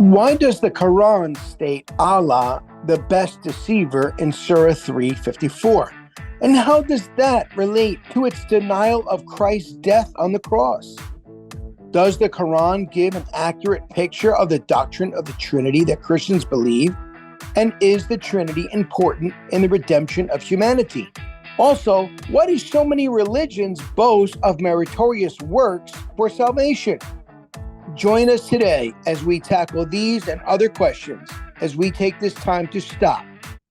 Why does the Quran state Allah the best deceiver in Surah 3:54? And how does that relate to its denial of Christ's death on the cross? Does the Quran give an accurate picture of the doctrine of the Trinity that Christians believe? And is the Trinity important in the redemption of humanity? Also, why do so many religions boast of meritorious works for salvation? Join us today as we tackle these and other questions as we take this time to stop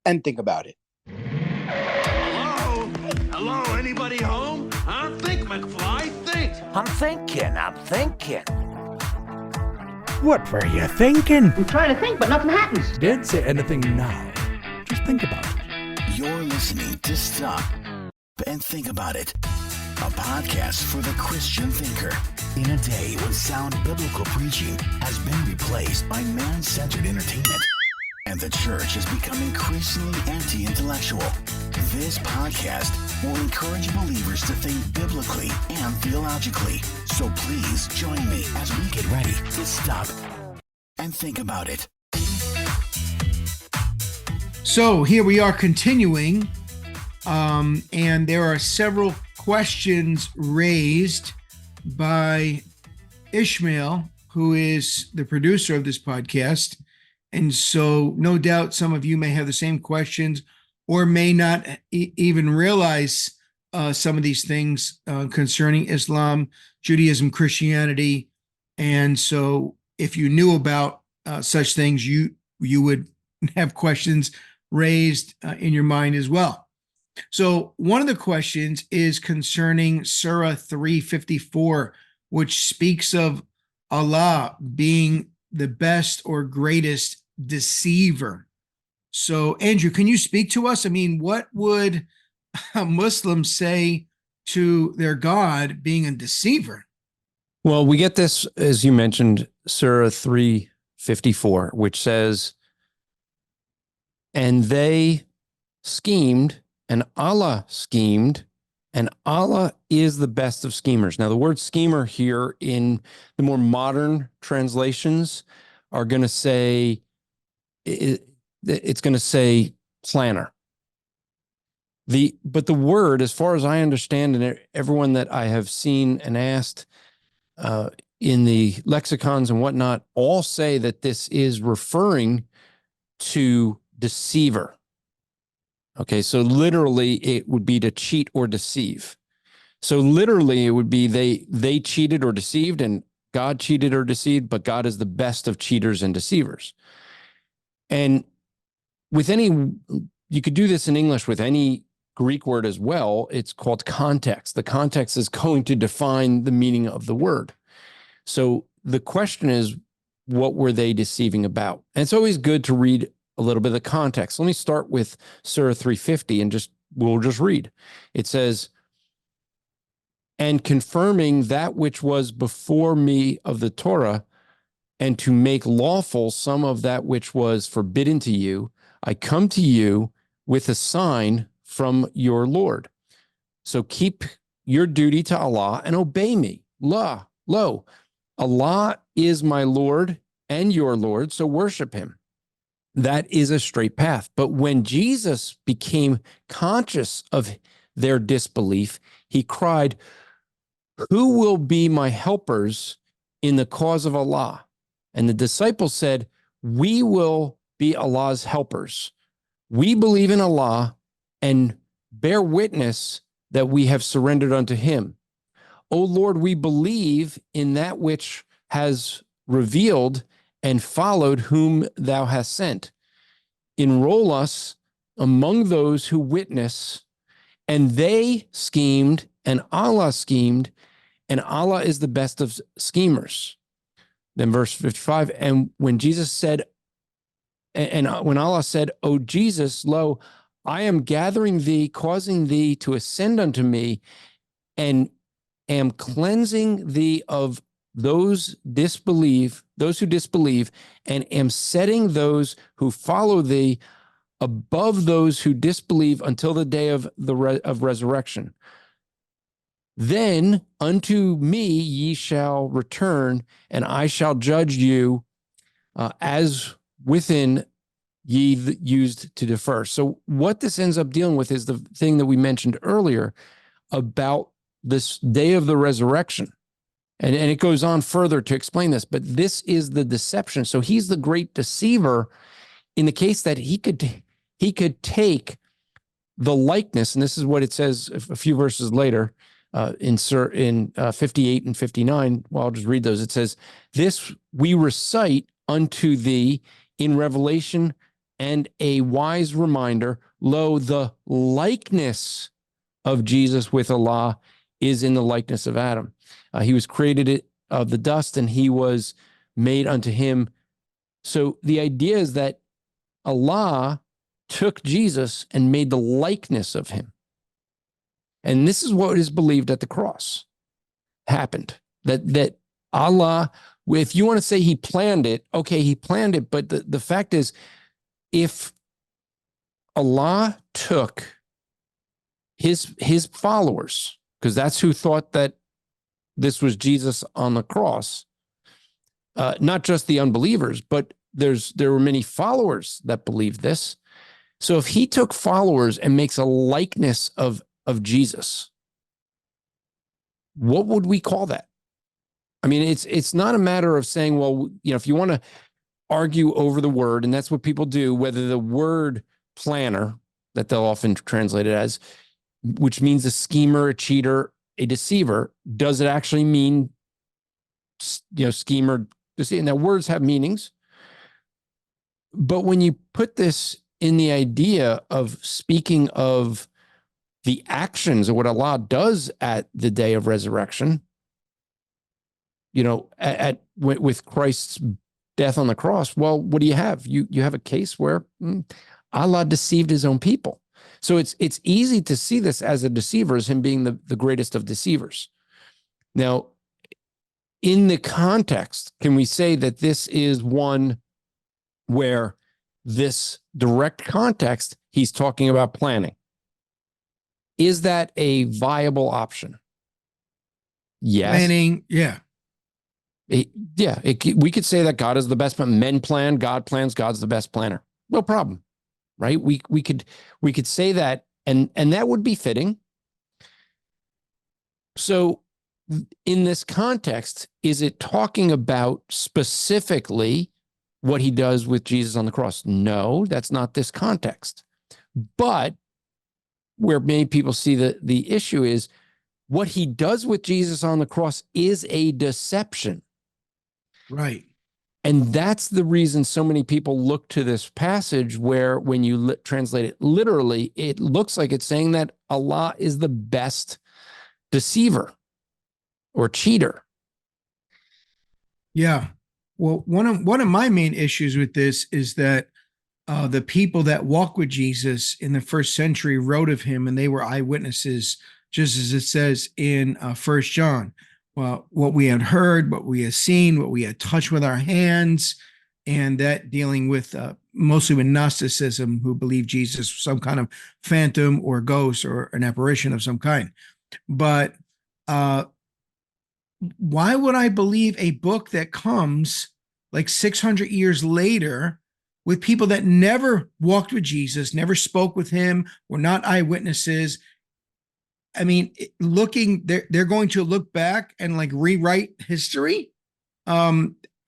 and think about it. Hello? Hello? Anybody home? Huh? Think, McFly, think. I'm thinking. What were you thinking? I'm trying to think, but nothing happens. Don't say anything now. Just think about it. You're listening to Stop and Think About It, a podcast for the Christian thinker. In a day when sound biblical preaching has been replaced by man-centered entertainment, and the church has become increasingly anti-intellectual, this podcast will encourage believers to think biblically and theologically. So please join me as we get ready to stop and think about it. So here we are continuing, and there are several questions raised by Ishmael, who is the producer of this podcast. And so no doubt some of you may have the same questions or may not even realize some of these things concerning Islam, Judaism, Christianity. And so if you knew about such things, you would have questions raised in your mind as well. So one of the questions is concerning Surah 3:54, which speaks of Allah being the best or greatest deceiver. So Andrew, can you speak to us? I mean, what would a Muslim say to their God being a deceiver? Well, we get this, as you mentioned, Surah 3:54, which says, and they schemed, and Allah schemed, and Allah is the best of schemers. Now, the word schemer here in the more modern translations are going to say, it's going to say planner. But the word, as far as I understand, and everyone that I have seen and asked in the lexicons and whatnot, all say that this is referring to deceiver. Okay, so literally it would be to cheat or deceive. So literally it would be they cheated or deceived, and God cheated or deceived, but God is the best of cheaters and deceivers. And with you could do this in English with any Greek word as well. It's called context. The context is going to define the meaning of the word. So the question is, what were they deceiving about? And it's always good to read a little bit of the context. Let me start with Surah 3:50 and we'll just read. It says, and confirming that which was before me of the Torah, and to make lawful some of that which was forbidden to you, I come to you with a sign from your Lord. So keep your duty to Allah and obey me. Lo, Allah is my Lord and your Lord, so worship him. That is a straight path. But when Jesus became conscious of their disbelief, he cried, who will be my helpers in the cause of Allah? And the disciples said, we will be Allah's helpers. We believe in Allah and bear witness that we have surrendered unto him. O Lord, we believe in that which has revealed and followed whom thou hast sent. Enroll us among those who witness. And they schemed, and Allah schemed, and Allah is the best of schemers. Then verse 55, and when Jesus said, and when Allah said, O Jesus, lo, I am gathering thee, causing thee to ascend unto me, and am cleansing thee of those who disbelieve, and am setting those who follow thee above those who disbelieve until the day of resurrection. Then unto me ye shall return, and I shall judge you as within ye used to defer. So what this ends up dealing with is the thing that we mentioned earlier about this day of the resurrection. And it goes on further to explain this, but this is the deception. So he's the great deceiver in the case that he could take the likeness, and this is what it says a few verses later in 58 and 59. Well, I'll just read those. It says, "This we recite unto thee in revelation and a wise reminder, lo, the likeness of Jesus with Allah is in the likeness of Adam. He was created of the dust and he was made unto him." So the idea is that Allah took Jesus and made the likeness of him. And this is what is believed at the cross happened. That Allah, if you want to say he planned it, okay, he planned it. But the fact is, if Allah took his followers, because that's who thought that this was Jesus on the cross, not just the unbelievers, but there were many followers that believed this. So if he took followers and makes a likeness of Jesus, what would we call that? I mean, it's not a matter of saying, well, if you want to argue over the word, and that's what people do, whether the word planner, that they'll often translate it as, which means a schemer, a cheater, a deceiver, does it actually mean, schemer, deceiver? Now, words have meanings, but when you put this in the idea of speaking of the actions of what Allah does at the day of resurrection, with Christ's death on the cross, well, what do you have? You have a case where Allah deceived his own people. So it's easy to see this as a deceiver, as him being the greatest of deceivers. Now, in the context, can we say that this is one where this direct context, he's talking about planning? Is that a viable option? Yes. Planning, yeah. We could say that God is the best, men plan, God plans, God's the best planner. No problem, right? We could say that, and that would be fitting. So in this context, is it talking about specifically what he does with Jesus on the cross? No, that's not this context. But where many people see the issue is what he does with Jesus on the cross is a deception. Right. And that's the reason so many people look to this passage where when you translate it literally, it looks like it's saying that Allah is the best deceiver or cheater. Yeah. Well, one of my main issues with this is that the people that walked with Jesus in the first century wrote of him, and they were eyewitnesses, just as it says in 1 John. Well, what we had heard, what we had seen, what we had touched with our hands, and that dealing with mostly with Gnosticism, who believed Jesus was some kind of phantom or ghost or an apparition of some kind. But why would I believe a book that comes like 600 years later with people that never walked with Jesus, never spoke with him, were not eyewitnesses? I mean, they're going to look back and like rewrite history. I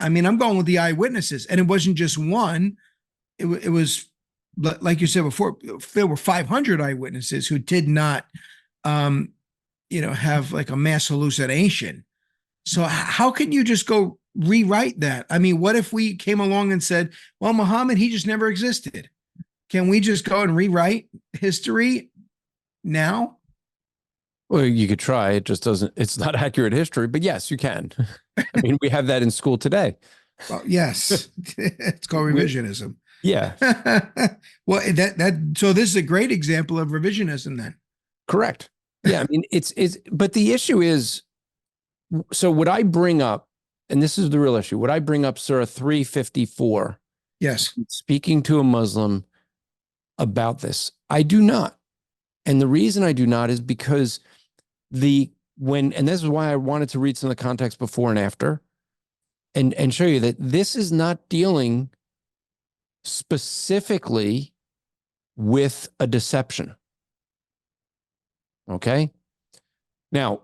mean, I'm going with the eyewitnesses, and it wasn't just one. It was, like you said before, there were 500 eyewitnesses who did not, have like a mass hallucination. So how can you just go rewrite that? I mean, what if we came along and said, well, Muhammad, he just never existed. Can we just go and rewrite history now? Well, you could try. It just doesn't, it's not accurate history, but yes, you can. I mean, we have that in school today. Well, yes. It's called revisionism. Yeah. Well, so this is a great example of revisionism then. Correct. Yeah. I mean, but the issue is, so would I bring up, and this is the real issue, would I bring up Surah 354? Yes. Speaking to a Muslim about this? I do not. And the reason I do not is because and this is why I wanted to read some of the context before and after. and show you that this is not dealing specifically with a deception. Okay? Now,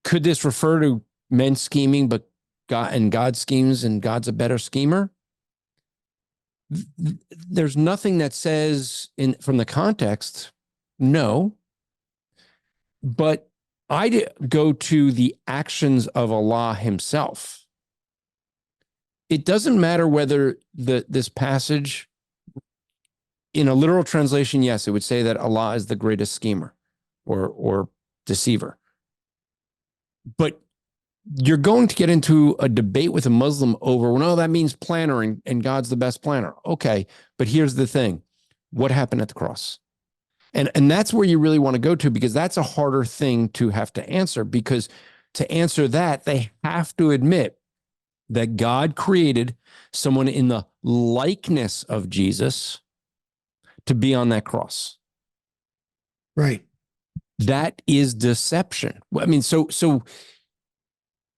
could this refer to men scheming, but God schemes and God's a better schemer? There's nothing that says from the context, no. But I go to the actions of Allah himself. It doesn't matter whether this passage, in a literal translation, yes, it would say that Allah is the greatest schemer or deceiver. But you're going to get into a debate with a Muslim over, well, no, that means planner and God's the best planner. Okay, but here's the thing. What happened at the cross? And that's where you really want to go to, because that's a harder thing to have to answer, because to answer that, they have to admit that God created someone in the likeness of Jesus to be on that cross. Right. That is deception. I mean, so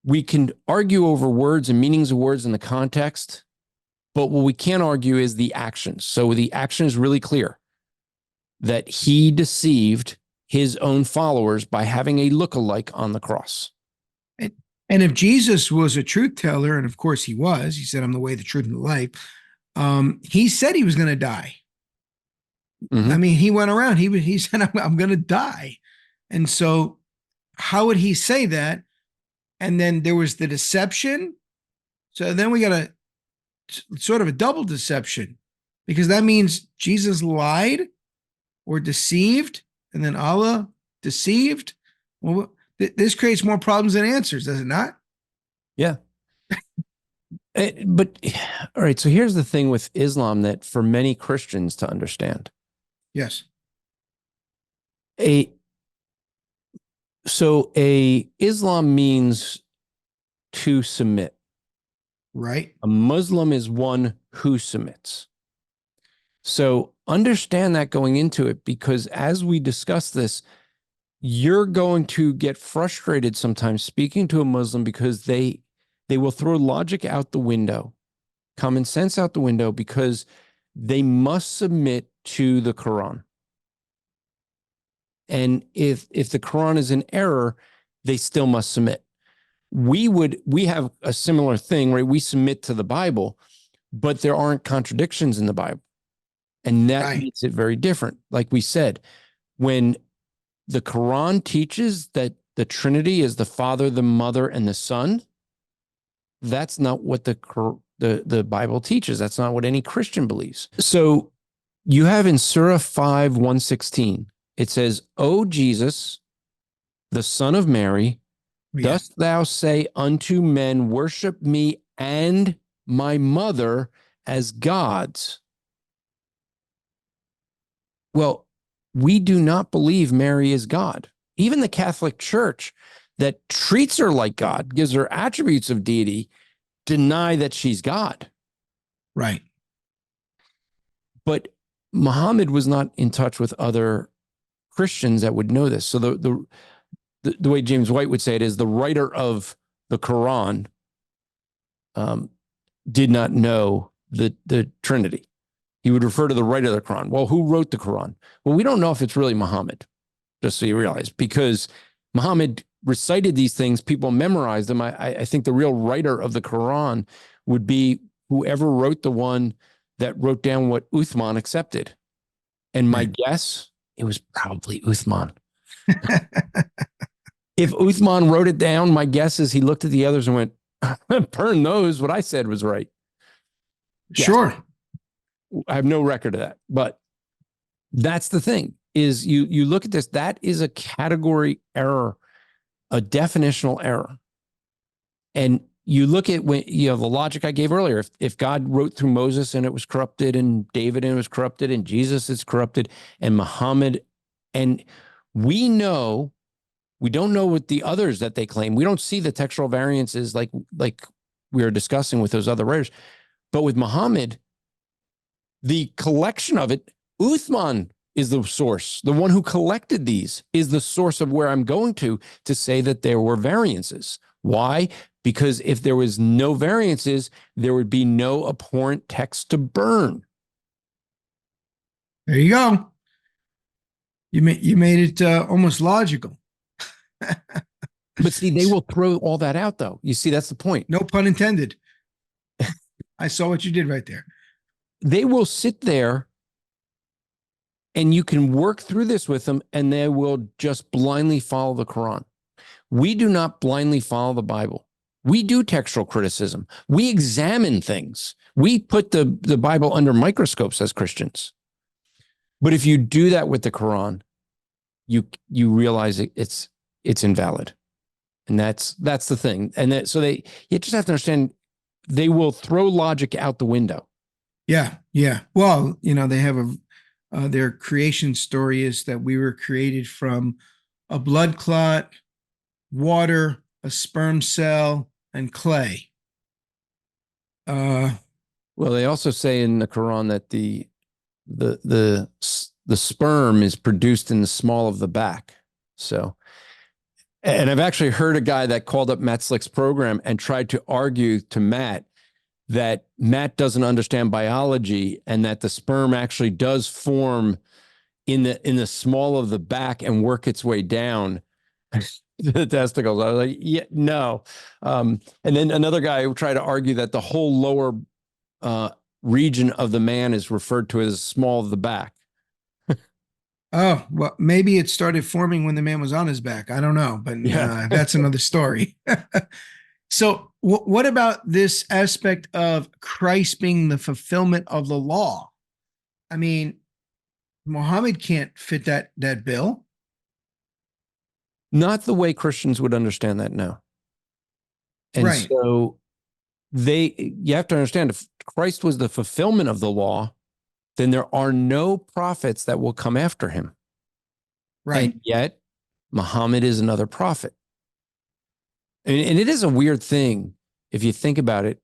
we can argue over words and meanings of words in the context, but what we can't argue is the actions. So the action is really clear that he deceived his own followers by having a lookalike on the cross. And if Jesus was a truth teller, and of course he was, he said, I'm the way, the truth, and the life. He said he was going to die. Mm-hmm. I mean, he went around, he said, I'm going to die. And so how would he say that? And then there was the deception. So then we got a sort of a double deception, because that means Jesus lied or deceived, and then Allah deceived. Well, this creates more problems than answers, does it not? Yeah. But, all right, so here's the thing with Islam that for many Christians to understand. Yes. Islam means to submit. Right. A Muslim is one who submits. So understand that going into it, because as we discuss this, you're going to get frustrated sometimes speaking to a Muslim, because they will throw logic out the window, common sense out the window, because they must submit to the Quran. And if the Quran is in error, they still must submit. We have a similar thing, right? We submit to the Bible, but there aren't contradictions in the Bible. And that makes it very different. Like we said, when the Quran teaches that the Trinity is the Father, the Mother, and the Son, that's not what the Bible teaches. That's not what any Christian believes. So you have in Surah 5:116, it says, O Jesus, the Son of Mary, dost thou say unto men, worship me and my mother as gods? Well, we do not believe Mary is God. Even the Catholic Church that treats her like God, gives her attributes of deity, deny that she's God. Right. But Muhammad was not in touch with other Christians that would know this. So the way James White would say it is, the writer of the Quran did not know the Trinity. He would refer to the writer of the Quran. Well, who wrote the Quran? Well, we don't know if it's really Muhammad, just so you realize, because Muhammad recited these things, people memorized them. I think the real writer of the Quran would be whoever wrote the one that wrote down what Uthman accepted. And my guess, it was probably Uthman. If Uthman wrote it down, my guess is he looked at the others and went, burn those, what I said was right. Sure. Yes. I have no record of that, but that's the thing, is you look at this, that is a category error, a definitional error. And you look at when you have the logic I gave earlier, if God wrote through Moses and it was corrupted, and David and it was corrupted, and Jesus is corrupted, and Muhammad, and we don't know what the others that they claim. We don't see the textual variances like we were discussing with those other writers. But with Muhammad, the collection of it, Uthman is the source. The one who collected these is the source of where I'm going to say that there were variances. Why? Because if there was no variances, there would be no abhorrent text to burn. There you go. You made it almost logical. But see, they will throw all that out, though. You see, that's the point. No pun intended. I saw what you did right there. They will sit there and you can work through this with them, and they will just blindly follow the Quran. We do not blindly follow the Bible. We do textual criticism. We examine things. We put the Bible under microscopes as Christians. But if you do that with the Quran, you realize it's invalid. And that's the thing. And you just have to understand, they will throw logic out the window. Yeah. Well, they have their creation story is that we were created from a blood clot, water, a sperm cell, and clay. Well, they also say in the Quran that the sperm is produced in the small of the back. So, and I've actually heard a guy that called up Matt Slick's program and tried to argue to Matt that Matt doesn't understand biology and that the sperm actually does form in the small of the back and work its way down the testicles. I was like, yeah, no. And then another guy tried to argue that the whole lower region of the man is referred to as small of the back. Oh, well, maybe it started forming when the man was on his back. I don't know, but that's another story. So what about this aspect of Christ being the fulfillment of the law? I mean, Muhammad can't fit that bill. Not the way Christians would understand that, no. And right. So you have to understand, if Christ was the fulfillment of the law, then there are no prophets that will come after him. Right. And yet, Muhammad is another prophet. And it is a weird thing, if you think about it.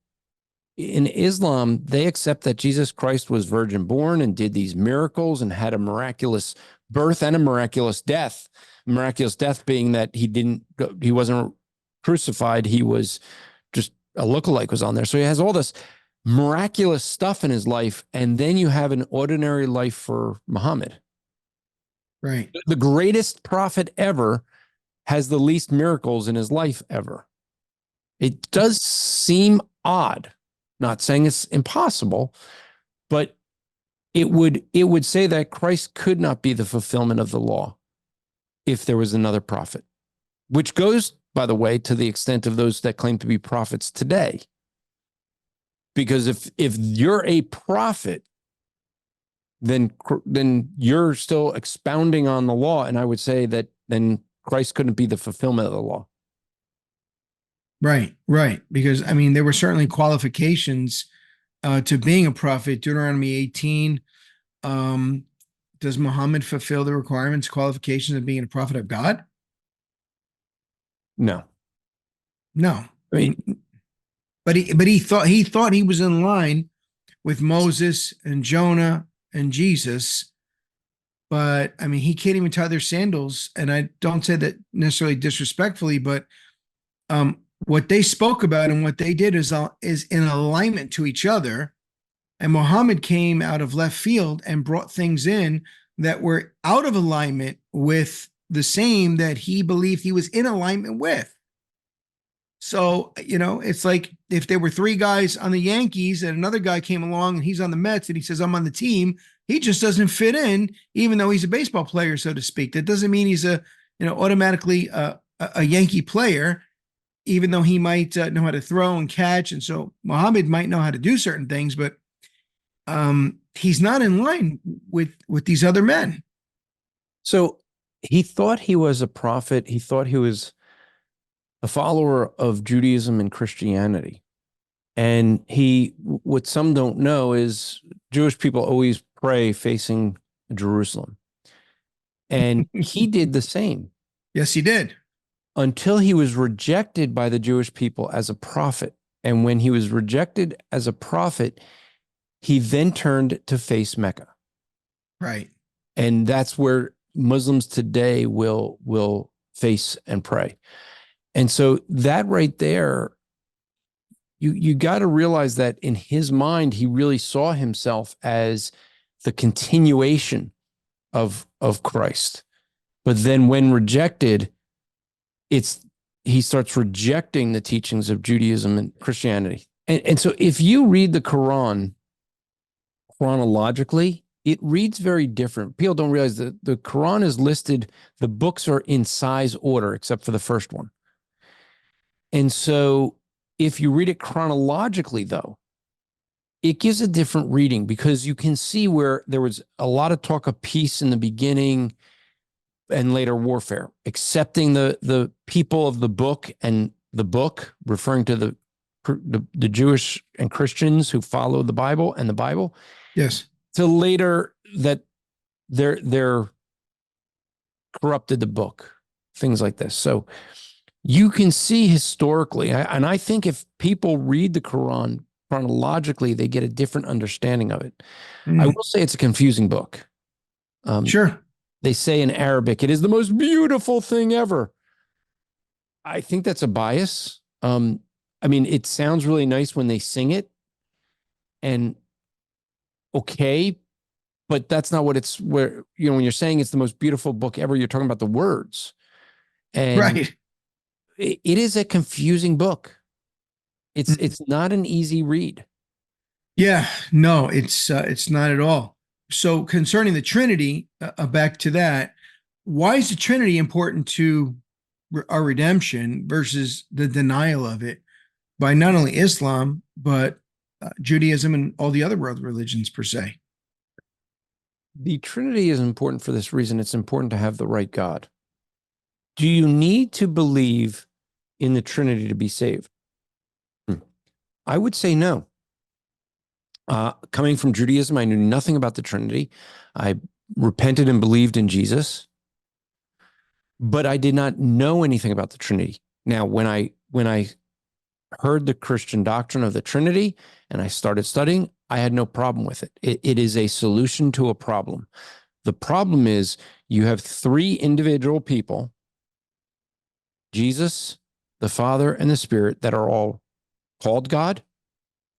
In Islam, they accept that Jesus Christ was virgin born and did these miracles and had a miraculous birth and a miraculous death. Miraculous death being that he wasn't crucified. He was just a lookalike was on there. So he has all this miraculous stuff in his life. And then you have an ordinary life for Muhammad. Right. The greatest prophet ever has the least miracles in his life ever. It does seem odd, not saying it's impossible, but it would say that Christ could not be the fulfillment of the law if there was another prophet, which goes, by the way, to the extent of those that claim to be prophets today. Because if you're a prophet, then you're still expounding on the law, and I would say that then Christ couldn't be the fulfillment of the law. Right. Because, I mean, there were certainly qualifications to being a prophet. Deuteronomy 18. Does Muhammad fulfill the requirements, qualifications of being a prophet of God? No. I mean, but he thought he was in line with Moses and Jonah and Jesus. But I mean, he can't even tie their sandals. And I don't say that necessarily disrespectfully, but what they spoke about and what they did is in alignment to each other. And Muhammad came out of left field and brought things in that were out of alignment with the same that he believed he was in alignment with. So, it's like if there were three guys on the Yankees and another guy came along and he's on the Mets and he says, I'm on the team, he just doesn't fit in, even though he's a baseball player, so to speak. That doesn't mean he's automatically a Yankee player, even though he might know how to throw and catch. And so Muhammad might know how to do certain things, but he's not in line with these other men. So he thought he was a prophet. He thought he was a follower of Judaism and Christianity. And what some don't know is Jewish people always pray facing Jerusalem. And he did the same. Yes, he did. Until he was rejected by the Jewish people as a prophet. And when he was rejected as a prophet, he then turned to face Mecca. Right. And that's where Muslims today will face and pray. And so that right there, you got to realize that in his mind, he really saw himself as the continuation of Christ. But then when rejected, he starts rejecting the teachings of Judaism and Christianity. And so if you read the Quran chronologically, it reads very different. People don't realize that the Quran is listed, the books are in size order, except for the first one. And so if you read it chronologically, though, it gives a different reading, because you can see where there was a lot of talk of peace in the beginning and later warfare, accepting the people of the book, and the book referring to the Jewish and Christians who follow the Bible and the Bible. Yes. To later that they're corrupted the book, things like this. So you can see historically, and I think if people read the Quran chronologically, they get a different understanding of it. I will say it's a confusing book. Sure. They say in Arabic, it is the most beautiful thing ever. I think that's a bias. I mean, it sounds really nice when they sing it, and okay, but that's not what it's where, when you're saying it's the most beautiful book ever, you're talking about the words. And Right. it is a confusing book. It's not an easy read. Yeah, no, it's not at all. So concerning the Trinity, back to that, why is the Trinity important to our redemption versus the denial of it by not only Islam, but Judaism and all the other world religions per se? The Trinity is important for this reason. It's important to have the right God. Do you need to believe in the Trinity to be saved? I would say no. Coming from Judaism, I knew nothing about the Trinity. I repented and believed in Jesus, but I did not know anything about the Trinity. Now, when I heard the Christian doctrine of the Trinity and I started studying, I had no problem with it. It is a solution to a problem. The problem is you have three individual people, Jesus, the Father, and the Spirit, that are all called God,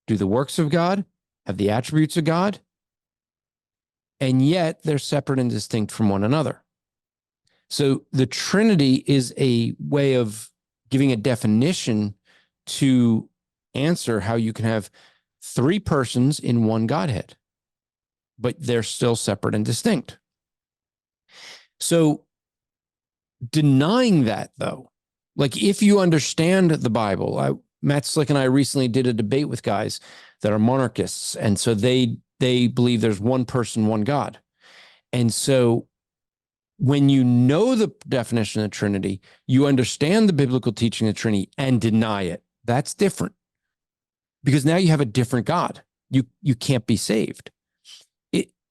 do the works of God, have the attributes of God, and yet they're separate and distinct from one another. So the Trinity is a way of giving a definition to answer how you can have three persons in one Godhead, but they're still separate and distinct. So denying that, though, like if you understand the Bible, Matt Slick and I recently did a debate with guys that are monarchists, and so they believe there's one person, one God. And so when you know the definition of the Trinity, you understand the biblical teaching of the Trinity and deny it. That's different, because now you have a different God. You can't be saved.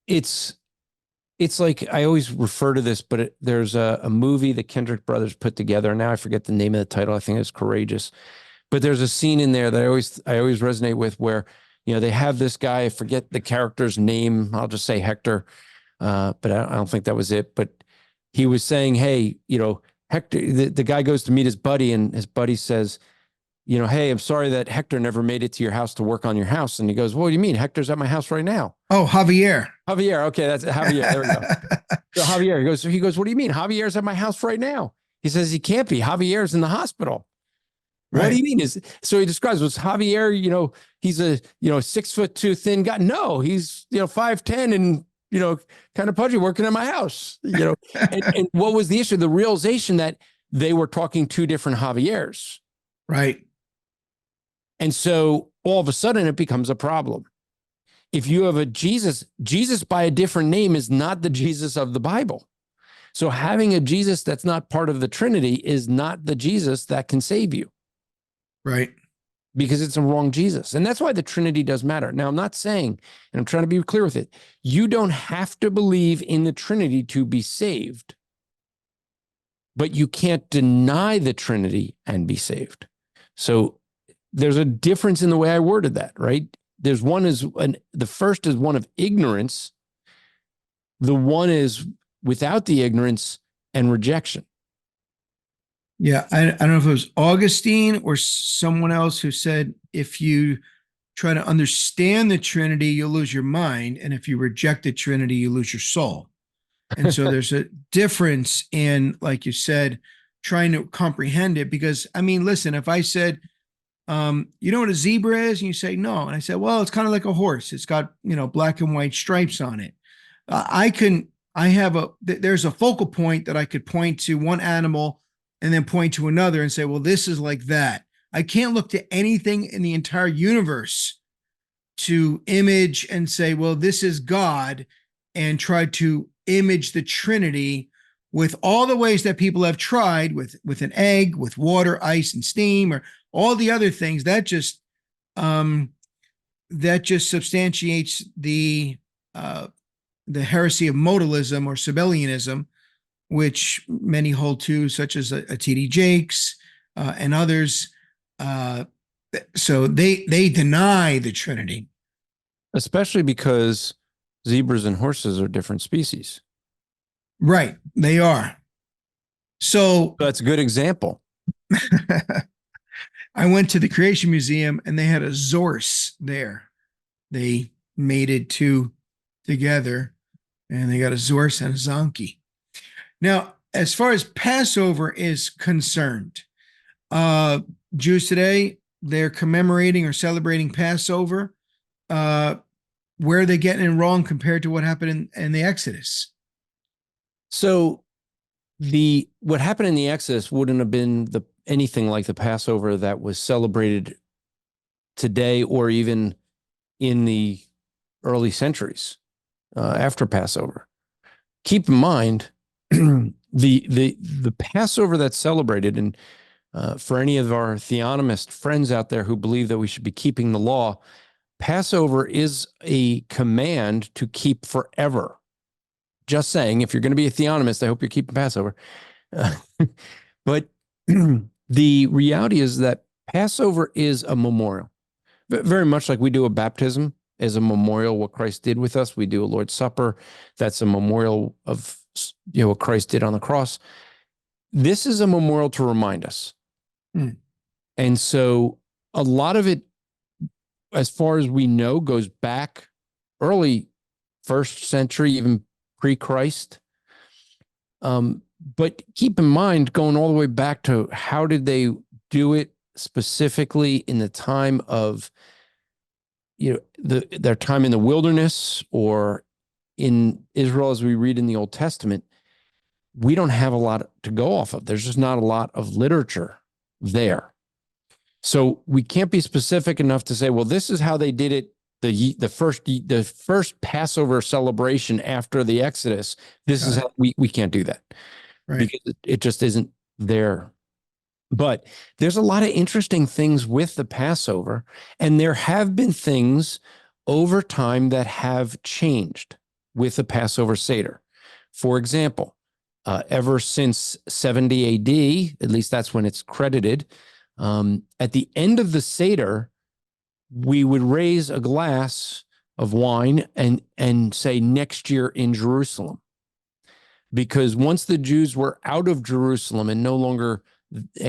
It's like, I always refer to this, but there's a movie the Kendrick brothers put together. Now I forget the name of the title. I think it's Courageous. But there's a scene in there that I always resonate with, where, they have this guy, I forget the character's name. I'll just say Hector. But I don't think that was it. But he was saying, hey, Hector, the guy goes to meet his buddy, and his buddy says, hey, I'm sorry that Hector never made it to your house to work on your house. And he goes, well, what do you mean? Hector's at my house right now. Oh, Javier. Javier. Okay, that's Javier. There we go. So Javier, he goes, what do you mean? Javier's at my house right now. He says, he can't be. Javier's in the hospital. Right. What do you mean? So he describes, was Javier, he's a, 6'2" thin guy. No, he's, 5'10" and, kind of pudgy, working at my house, and what was the issue? The realization that they were talking two different Javiers. Right. And so all of a sudden it becomes a problem. If you have a Jesus by a different name is not the Jesus of the Bible. So having a Jesus that's not part of the Trinity is not the Jesus that can save you. Right. Because it's a wrong Jesus. And that's why the Trinity does matter. Now, I'm not saying, and I'm trying to be clear with it, you don't have to believe in the Trinity to be saved, but you can't deny the Trinity and be saved. So there's a difference in the way I worded that, right? The first is one of ignorance. The one is without the ignorance and rejection. Yeah, I don't know if it was Augustine or someone else who said if you try to understand the Trinity, you'll lose your mind, and if you reject the Trinity, you lose your soul. And so there's a difference in, like you said, trying to comprehend it. Because I mean, listen, if I said, you know what a zebra is, and you say no, and I said, well, it's kind of like a horse. It's got black and white stripes on it. There's a focal point that I could point to one animal and then point to another and say, well, this is like that. I can't look to anything in the entire universe to image and say, well, this is God, and try to image the Trinity with all the ways that people have tried with an egg, with water, ice, and steam, or all the other things. That just substantiates the heresy of modalism or Sabellianism, which many hold to, such as a T.D. Jakes and others. So they deny the Trinity. Especially because zebras and horses are different species. Right, they are. So that's a good example. I went to the Creation Museum and they had a zorse there. They mated two together and they got a zorse and a zonkey. Now, as far as Passover is concerned, Jews today, they're commemorating or celebrating Passover. Where are they getting it wrong compared to what happened in the Exodus? So what happened in the Exodus wouldn't have been anything like the Passover that was celebrated today or even in the early centuries after Passover. Keep in mind, the Passover that's celebrated, and for any of our theonomist friends out there who believe that we should be keeping the law, Passover is a command to keep forever. Just saying, if you're going to be a theonomist, I hope you're keeping Passover. But the reality is that Passover is a memorial, very much like we do a baptism as a memorial what Christ did with us. We do a Lord's Supper. That's a memorial of what Christ did on the cross. This is a memorial to remind us. And so a lot of it, as far as we know, goes back early first century, even pre-Christ. But keep in mind, going all the way back to how did they do it specifically in the time of, their time in the wilderness or in Israel, as we read in the Old Testament, we don't have a lot to go off of. There's just not a lot of literature there. So we can't be specific enough to say, well, this is how they did it. The first Passover celebration after the Exodus. This is how we can't do that, right? Because it just isn't there. But there's a lot of interesting things with the Passover, and there have been things over time that have changed with the Passover Seder. For example, ever since 70 AD, at least that's when it's credited, at the end of the Seder, we would raise a glass of wine and say, next year in Jerusalem. Because once the Jews were out of Jerusalem and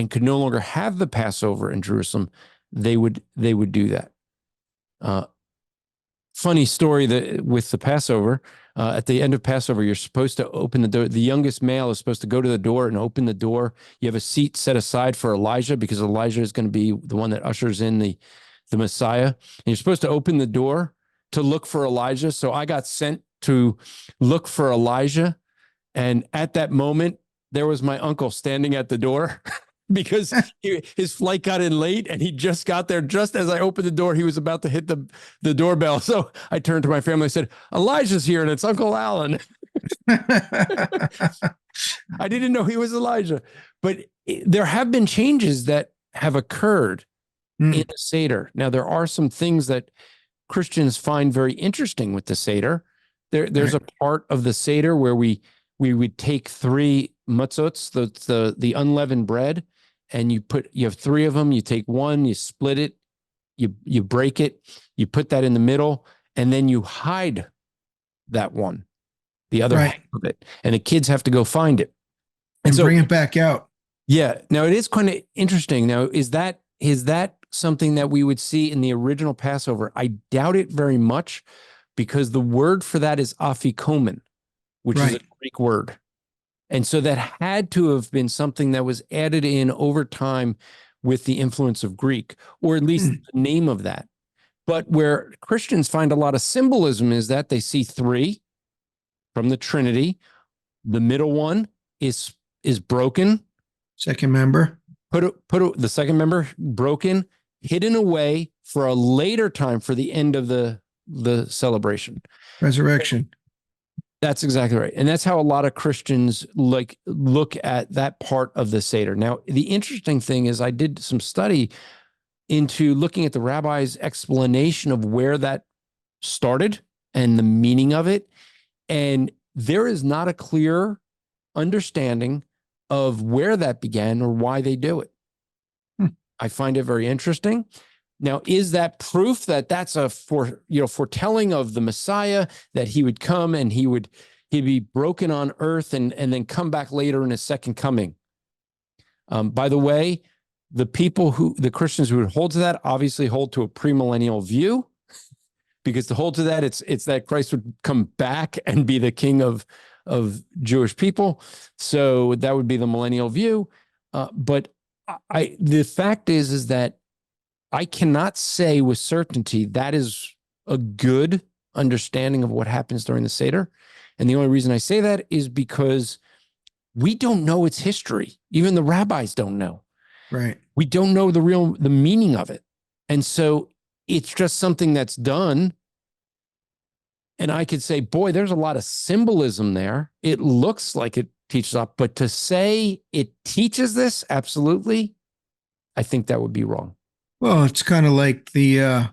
could no longer have the Passover in Jerusalem, they would do that. Funny story with the Passover. At the end of Passover, you're supposed to open the door. The youngest male is supposed to go to the door and open the door. You have a seat set aside for Elijah because Elijah is going to be the one that ushers in the Messiah. And you're supposed to open the door to look for Elijah. So I got sent to look for Elijah. And at that moment, there was my uncle standing at the door because his flight got in late and he just got there. Just as I opened the door, he was about to hit the doorbell. So I turned to my family and said, Elijah's here and it's Uncle Alan. I didn't know he was Elijah. But there have been changes that have occurred in the Seder. Now, there are some things that Christians find very interesting with the Seder. There's a part of the Seder where we would take 3 matzots, the unleavened bread, and you have 3 of them. You take one, you split it, you break it, you put that in the middle, and then you hide that one, the other half of it, and the kids have to go find it and bring it back out. Yeah. Now it is kind of interesting. Now, is that something that we would see in the original Passover? I doubt it very much, because the word for that is afikomen, which is a Right. Greek word. And so that had to have been something that was added in over time with the influence of Greek, or at least the name of that. But where Christians find a lot of symbolism is that they see three from the Trinity. The middle one is broken. Second member. The second member broken, hidden away for a later time for the end of the celebration. Resurrection. That's exactly right. And that's how a lot of Christians look at that part of the Seder. Now, the interesting thing is I did some study into looking at the rabbi's explanation of where that started and the meaning of it. And there is not a clear understanding of where that began or why they do it. I find it very interesting. Now, is that proof that that's a foretelling of the Messiah, that he would come and he'd be broken on earth and then come back later in his second coming? By the way, the Christians who would hold to that obviously hold to a premillennial view, because to hold to that, it's that Christ would come back and be the king of Jewish people. So that would be the millennial view. But the fact is that I cannot say with certainty that is a good understanding of what happens during the Seder. And the only reason I say that is because we don't know its history. Even the rabbis don't know. Right. We don't know the meaning of it. And so it's just something that's done. And I could say, boy, there's a lot of symbolism there. It looks like it teaches up, but to say it teaches this, absolutely, I think that would be wrong. Well, it's kind of like in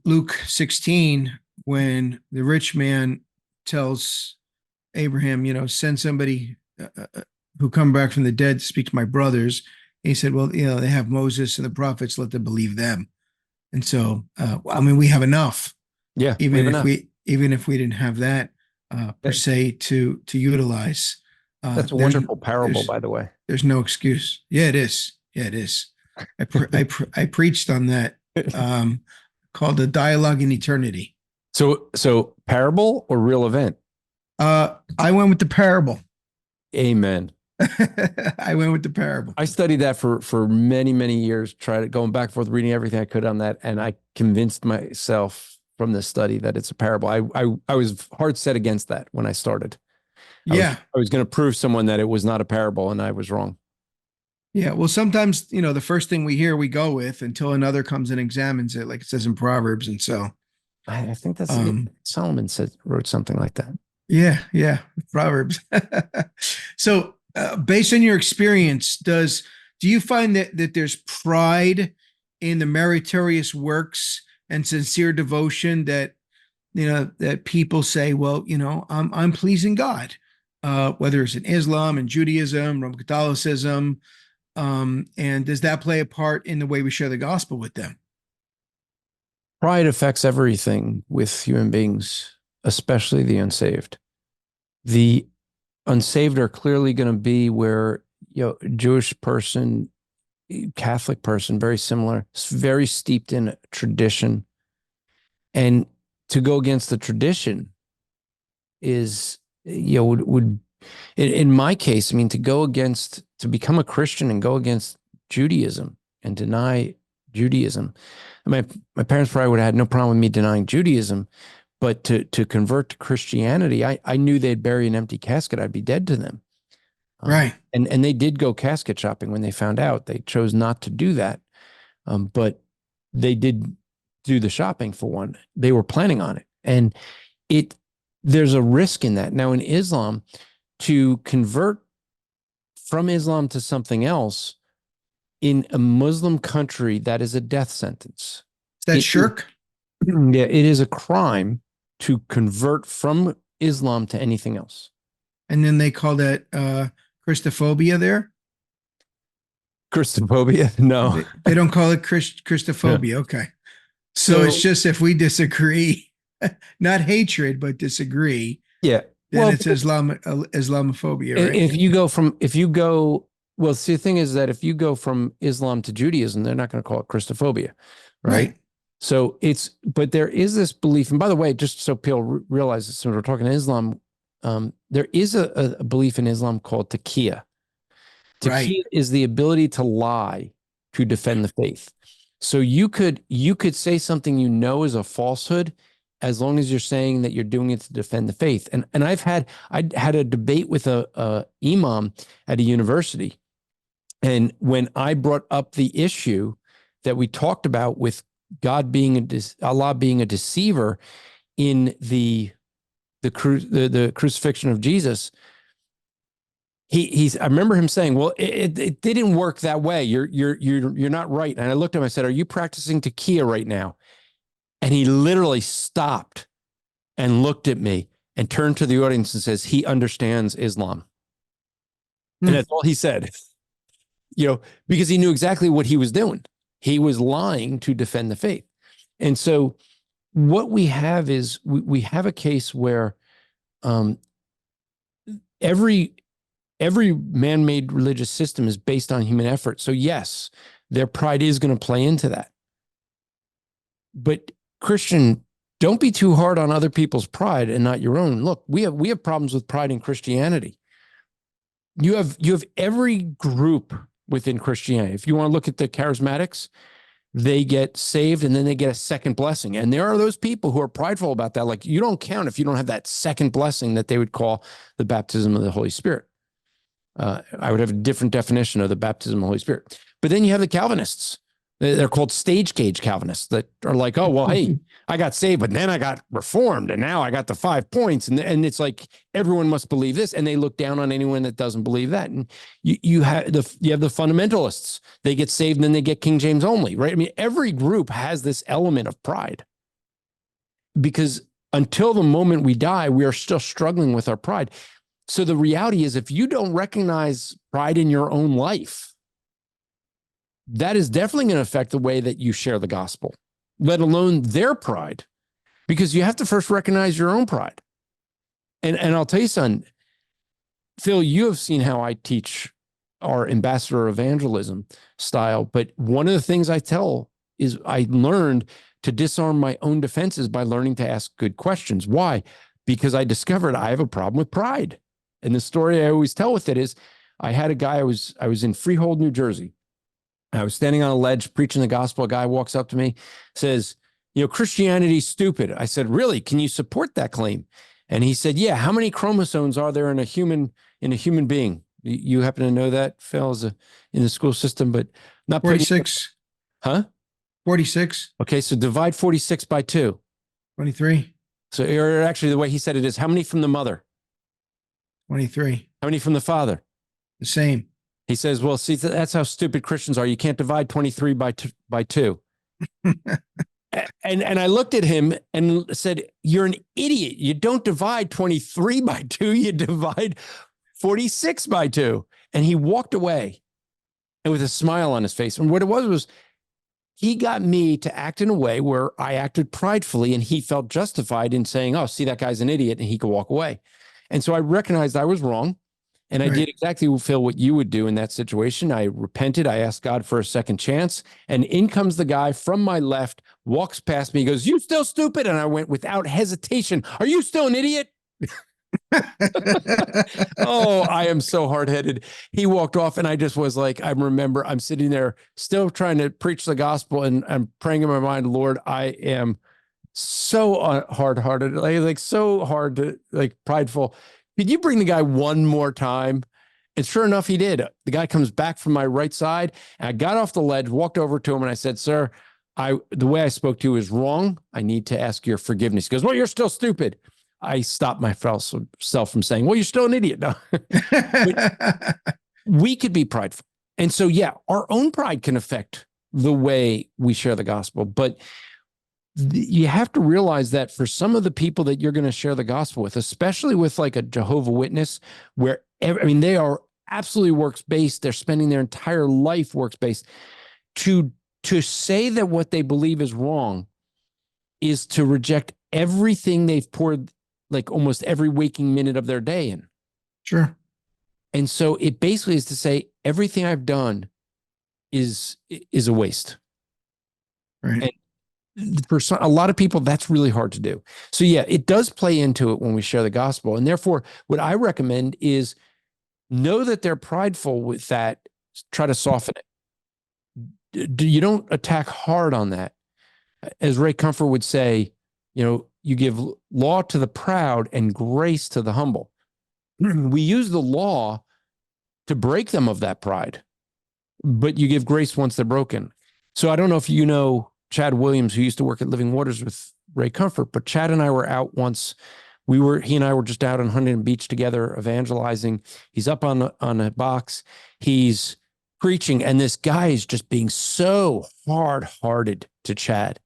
Luke 16, when the rich man tells Abraham, send somebody who come back from the dead to speak to my brothers. And he said, well, they have Moses and the prophets, let them believe them. And so, we have enough. Yeah. Even if we didn't have that per se to utilize. That's a wonderful parable, by the way. There's no excuse. Yeah, it is. Yeah, it is. I preached on that, called The Dialogue in Eternity. So parable or real event? I went with the parable. Amen. I went with the parable. I studied that for many, many years, going back and forth, reading everything I could on that. And I convinced myself from this study that it's a parable. I was hard set against that when I started. I was going to prove someone that it was not a parable, and I was wrong. Yeah. Well, sometimes, the first thing we hear, we go with until another comes and examines it, like it says in Proverbs. And so I think that's Solomon wrote something like that. Yeah. Proverbs. So based on your experience, do you find that there's pride in the meritorious works and sincere devotion that people say, well, I'm pleasing God, whether it's in Islam and Judaism, Roman Catholicism, and does that play a part in the way we share the gospel with them? Pride affects everything with human beings, especially the unsaved. The unsaved are clearly going to be where Jewish person, Catholic person, very similar, very steeped in tradition. And to go against the tradition is, would in my case, to become a Christian and go against Judaism and deny Judaism. My parents probably would have had no problem with me denying Judaism, but to convert to Christianity, I knew they'd bury an empty casket. I'd be dead to them. Right. And they did go casket shopping when they found out. They chose not to do that. But they did do the shopping for one. They were planning on it. And there's a risk in that. Now in Islam, to convert from Islam to something else in a Muslim country, that is a death sentence. Is that shirk? Yeah, it is a crime to convert from Islam to anything else. And then they call that Christophobia there? Christophobia? No. They don't call it Christophobia. Yeah. Okay. So it's just if we disagree, not hatred, but disagree. Yeah. then Well, it's Islamophobia, right? well, see, the thing is that if you go from Islam to Judaism, they're not going to call it Christophobia, right? So but there is this belief, and by the way, just so people realize this, when we're talking Islam, there is a belief in Islam called taqiyya. Taqiyya is the ability to lie to defend the faith. So you could say something you know is a falsehood, as long as you're saying that you're doing it to defend the faith. And I had a debate with a imam at a university, and when I brought up the issue that we talked about with Allah being a deceiver in the crucifixion of Jesus, I remember him saying, "Well, it didn't work that way. You're not right." And I looked at him. I said, "Are you practicing taqiyya right now?" And he literally stopped and looked at me and turned to the audience and says, "He understands Islam." And that's all he said. Because he knew exactly what he was doing. He was lying to defend the faith. And so what we have is we have a case where every man-made religious system is based on human effort. So yes, their pride is going to play into that. But Christian, don't be too hard on other people's pride and not your own. Look, we have problems with pride in Christianity. You have every group within Christianity. If you want to look at the charismatics, they get saved and then they get a second blessing. And there are those people who are prideful about that. Like, you don't count if you don't have that second blessing that they would call the baptism of the Holy Spirit. I would have a different definition of the baptism of the Holy Spirit. But then you have the Calvinists. They're called stage gauge Calvinists that are like, oh, well, hey, I got saved, but then I got reformed, and now I got the 5 points. And it's like, everyone must believe this. And they look down on anyone that doesn't believe that. And you have the fundamentalists. They get saved and then they get King James only, right? I mean, every group has this element of pride, because until the moment we die, we are still struggling with our pride. So the reality is, if you don't recognize pride in your own life, that is definitely going to affect the way that you share the gospel, let alone their pride, because you have to first recognize your own pride. And I'll tell you, son, Phil, you have seen how I teach our ambassador evangelism style. But one of the things I tell is I learned to disarm my own defenses by learning to ask good questions. Why? Because I discovered I have a problem with pride. And the story I always tell with it is, I had a guy, I was in Freehold, New Jersey. I was standing on a ledge preaching the gospel. A guy walks up to me, says, Christianity's stupid. I said, really? Can you support that claim? And he said, yeah. How many chromosomes are there in a human being? You happen to know that, Phil, in the school system, but not 46. Huh? 46. Okay, so divide 46 by 2. 23. So actually, the way he said it is, how many from the mother? 23. How many from the father? The same. He says, well, see, that's how stupid Christians are. You can't divide 23 by 2. And I looked at him and said, you're an idiot. You don't divide 23 by 2. You divide 46 by 2. And he walked away, and with a smile on his face. And what it was he got me to act in a way where I acted pridefully, and he felt justified in saying, oh, see, that guy's an idiot, and he could walk away. And so I recognized I was wrong. And I did exactly, Phil, what you would do in that situation. I repented. I asked God for a second chance. And in comes the guy from my left, walks past me. He goes, you still stupid? And I went without hesitation, are you still an idiot? Oh, I am so hard-headed. He walked off, and I just was like, I remember I'm sitting there still trying to preach the gospel, and I'm praying in my mind, Lord, I am so hard-hearted, like so hard to, like, prideful. Could you bring the guy one more time? And sure enough, he did. The guy comes back from my right side, and I got off the ledge, walked over to him, and I said, sir, the way I spoke to you is wrong. I need to ask your forgiveness. He goes, well, you're still stupid. I stopped myself from saying, well, you're still an idiot. No. We could be prideful. And so, yeah, our own pride can affect the way we share the gospel. But you have to realize that for some of the people that you're going to share the gospel with, especially with like a Jehovah's Witness, where, they are absolutely works-based. They're spending their entire life works-based. To say that what they believe is wrong is to reject everything they've poured like almost every waking minute of their day in. Sure. And so it basically is to say everything I've done is a waste. Right. And for a lot of people, that's really hard to do. So yeah, it does play into it when we share the gospel. And therefore, what I recommend is know that they're prideful with that. Try to soften it. You don't attack hard on that. As Ray Comfort would say, you give law to the proud and grace to the humble. We use the law to break them of that pride, but you give grace once they're broken. So I don't know if you know Chad Williams, who used to work at Living Waters with Ray Comfort, but Chad and I were out once. He and I were just out on Huntington Beach together evangelizing. He's up on a box. He's preaching, and this guy is just being so hard-hearted to Chad.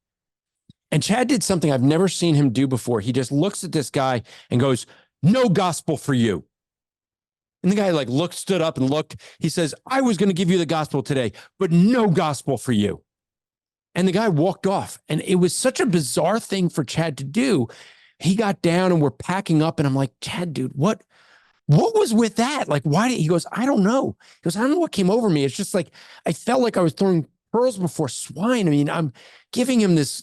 And Chad did something I've never seen him do before. He just looks at this guy and goes, "No gospel for you." And the guy stood up and looked. He says, "I was going to give you the gospel today, but no gospel for you." And the guy walked off. And it was such a bizarre thing for Chad to do. He got down and we're packing up. And I'm like, "Chad, dude, what was with that? Like, why did he?" goes, "I don't know." He goes, "I don't know what came over me. It's just like, I felt like I was throwing pearls before swine. I mean, I'm giving him this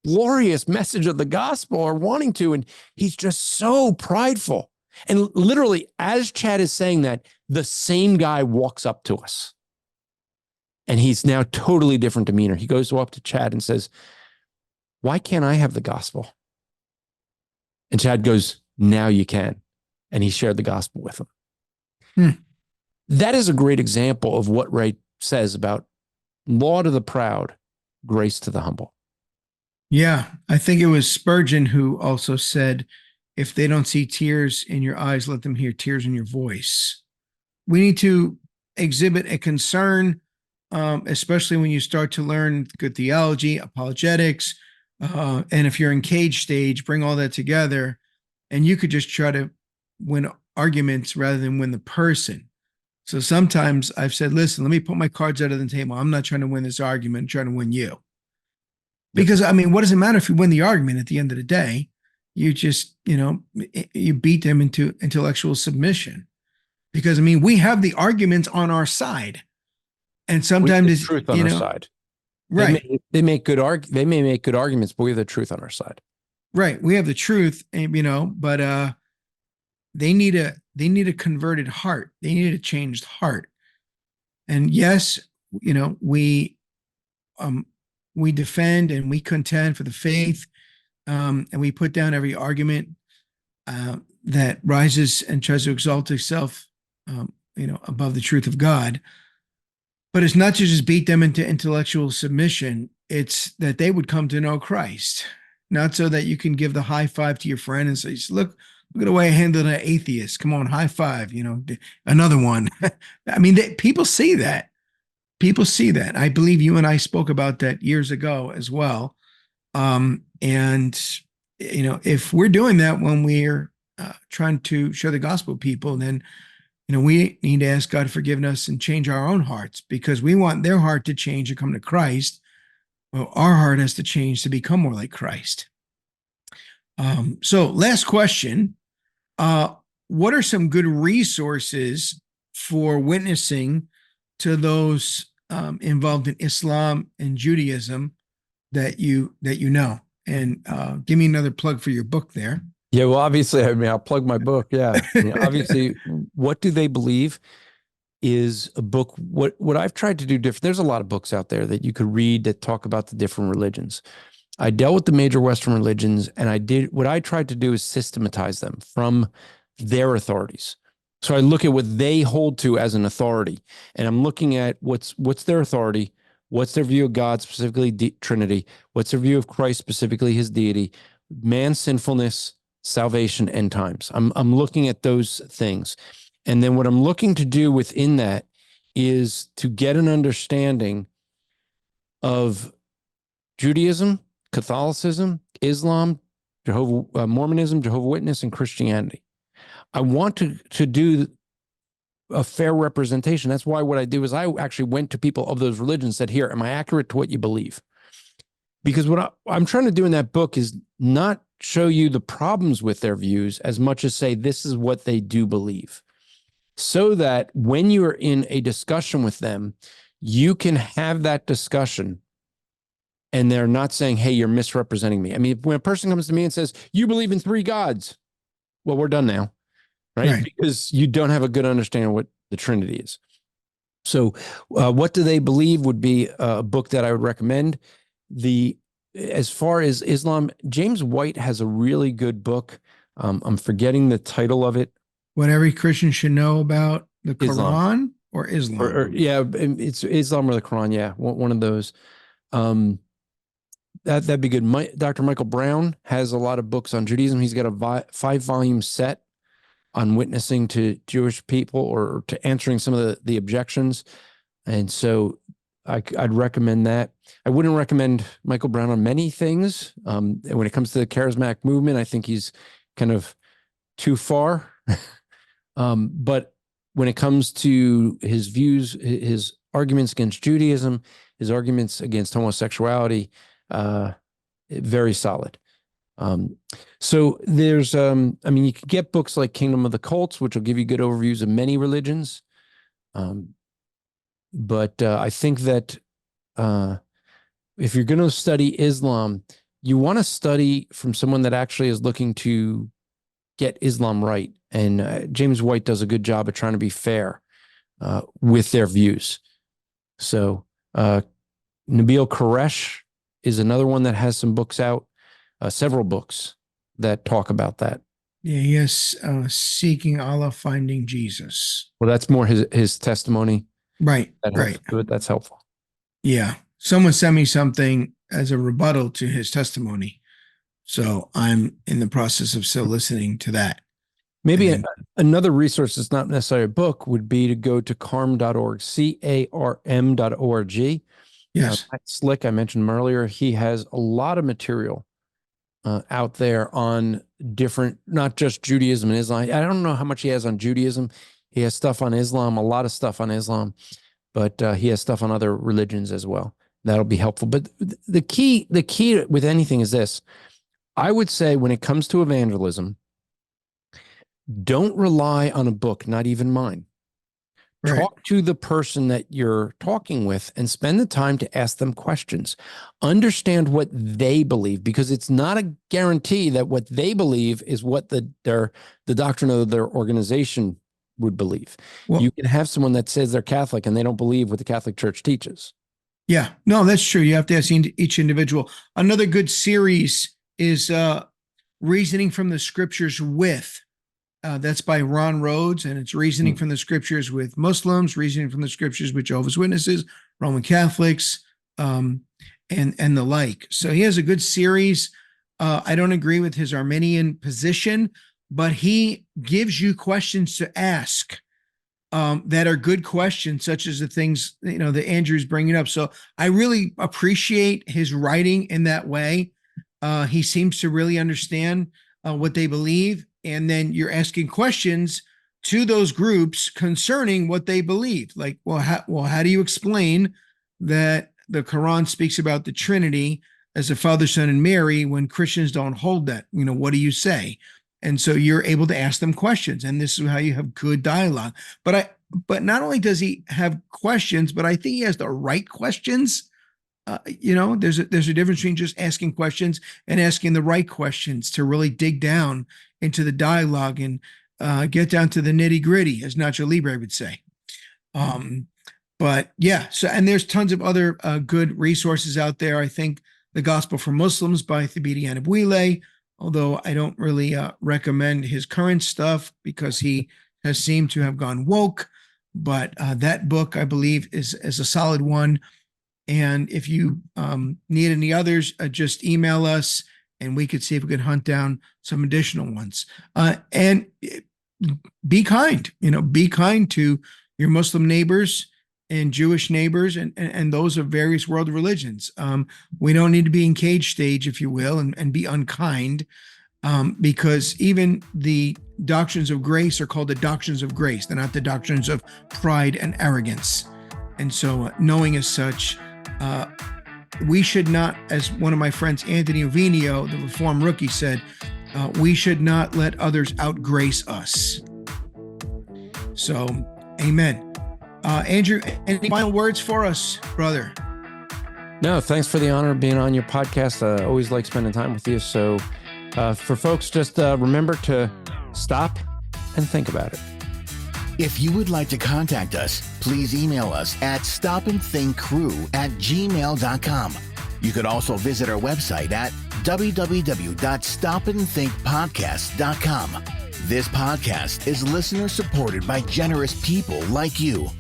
glorious message of the gospel, or wanting to, and he's just so prideful." And literally, as Chad is saying that, the same guy walks up to us. And he's now totally different demeanor. He goes up to Chad and says, "Why can't I have the gospel?" And Chad goes, "Now you can." And he shared the gospel with him. That is a great example of what Ray says about law to the proud, grace to the humble. Yeah. I think it was Spurgeon who also said, "If they don't see tears in your eyes, let them hear tears in your voice." We need to exhibit a concern, especially when you start to learn good theology, apologetics, and if you're in cage stage, bring all that together, and you could just try to win arguments rather than win the person. So sometimes I've said, "Listen, let me put my cards out on the table. I'm not trying to win this argument. I'm trying to win you." Because, I mean, what does it matter if you win the argument at the end of the day? You just, you beat them into intellectual submission. Because, I mean, we have the arguments on our side. And sometimes it's truth on our side. Right. They may make good arguments, but we have the truth on our side. Right. We have the truth, but they need a converted heart. They need a changed heart. And yes, we defend and we contend for the faith, and we put down every argument that rises and tries to exalt itself, above the truth of God. But it's not to just beat them into intellectual submission. It's that they would come to know Christ, not so that you can give the high five to your friend and say, "Look at the way I handled an atheist. Come on, high five, another one." I mean, people see that. People see that. I believe you and I spoke about that years ago as well. And if we're doing that when we're trying to share the gospel to people, then, we need to ask God forgiveness and change our own hearts, because we want their heart to change and come to Christ. Well, our heart has to change to become more like Christ. So last question, what are some good resources for witnessing to those involved in Islam and Judaism that you know? And give me another plug for your book there. Yeah, well, obviously, I'll plug my book. Yeah, obviously, What Do They Believe is a book. What I've tried to do different. There's a lot of books out there that you could read that talk about the different religions. I dealt with the major Western religions, and what I tried to do is systematize them from their authorities. So I look at what they hold to as an authority, and I'm looking at what's their authority, what's their view of God, specifically Trinity, what's their view of Christ, specifically his deity, man's sinfulness, salvation, end times. I'm looking at those things. And then what I'm looking to do within that is to get an understanding of Judaism, Catholicism, Islam, Mormonism, Jehovah's Witness, and Christianity. I want to do a fair representation. That's why what I do is I actually went to people of those religions and said, "Here, am I accurate to what you believe?" Because what I'm trying to do in that book is not show you the problems with their views as much as say this is what they do believe, so that when you're in a discussion with them, you can have that discussion and they're not saying, hey, you're misrepresenting me. I mean, when a person comes to me and says, you believe in 3 gods, well, we're done now, right? Because you don't have a good understanding of what the Trinity is. So What Do They Believe would be a book that I would recommend. As far as Islam, James White has a really good book. I'm forgetting the title of it. What every Christian should know about the Quran Islam. or Islam. Yeah, it's Islam or the Quran. Yeah, one of those. That'd be good. Dr. Michael Brown has a lot of books on Judaism. He's got a 5-volume set on witnessing to Jewish people or to answering some of the objections. And so I'd recommend that. I wouldn't recommend Michael Brown on many things. When it comes to the charismatic movement, I think he's kind of too far. But when it comes to his views, his arguments against Judaism, his arguments against homosexuality, very solid. So there's, you could get books like Kingdom of the Cults, which will give you good overviews of many religions. But I think that if you're going to study Islam, you want to study from someone that actually is looking to get Islam right. And James White does a good job of trying to be fair with their views. So Nabil Quresh is another one that has some books out, several books that talk about that. Yeah, yes, Seeking Allah, Finding Jesus. Well, that's more his testimony. Right, Right. That's helpful. Yeah. Someone sent me something as a rebuttal to his testimony. So I'm in the process of still listening to that. Maybe another resource that's not necessarily a book would be to go to carm.org, CARM.org. Yes. Matt Slick, I mentioned him earlier. He has a lot of material out there on different, not just Judaism and Islam. I don't know how much he has on Judaism. He has stuff on Islam, a lot of stuff on Islam, but he has stuff on other religions as well. That'll be helpful. But the key with anything is this. I would say when it comes to evangelism, don't rely on a book, not even mine. Right. Talk to the person that you're talking with and spend the time to ask them questions. Understand what they believe, because it's not a guarantee that what they believe is what the doctrine of their organization would believe. Well, you can have someone that says they're Catholic and they don't believe what the Catholic Church teaches. Yeah, no, that's true. You have to ask each individual. Another good series is Reasoning from the Scriptures with. That's by Ron Rhodes, and it's reasoning from the scriptures with Muslims, reasoning from the scriptures with Jehovah's Witnesses, Roman Catholics, and the like. So he has a good series. I don't agree with his Arminian position, but he gives you questions to ask that are good questions, such as the things that Andrew's bringing up. So I really appreciate his writing in that way. He seems to really understand what they believe. And then you're asking questions to those groups concerning what they believe. Like, how do you explain that the Quran speaks about the Trinity as the Father, Son, and Mary when Christians don't hold that? What do you say? And so you're able to ask them questions, and this is how you have good dialogue. But not only does he have questions, but I think he has the right questions. There's a difference between just asking questions and asking the right questions to really dig down into the dialogue and get down to the nitty gritty, as Nacho Libre would say. But yeah, and there's tons of other good resources out there. I think The Gospel for Muslims by Thabiti Anyabwile, although I don't really recommend his current stuff because he has seemed to have gone woke. But that book, I believe, is a solid one. And if you need any others, just email us and we could see if we could hunt down some additional ones. And be kind, be kind to your Muslim neighbors and Jewish neighbors and those of various world religions. We don't need to be in cage stage, if you will, and be unkind, because even the doctrines of grace are called the doctrines of grace. They're not the doctrines of pride and arrogance. And so knowing as such, we should not, as one of my friends, Anthony Ovinio, the Reformed rookie, said, we should not let others outgrace us. So, amen. Andrew, any final words for us, brother? No, thanks for the honor of being on your podcast. I always like spending time with you. So for folks, just remember to stop and think about it. If you would like to contact us, please email us at stopandthinkcrew@gmail.com. You could also visit our website at www.stopandthinkpodcast.com. This podcast is listener supported by generous people like you.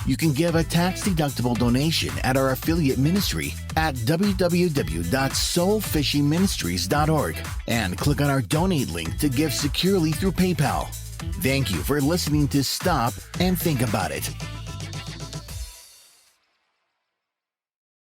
You can give a tax-deductible donation at our affiliate ministry at www.soulfishingministries.org and click on our donate link to give securely through PayPal. Thank you for listening to Stop and Think About It.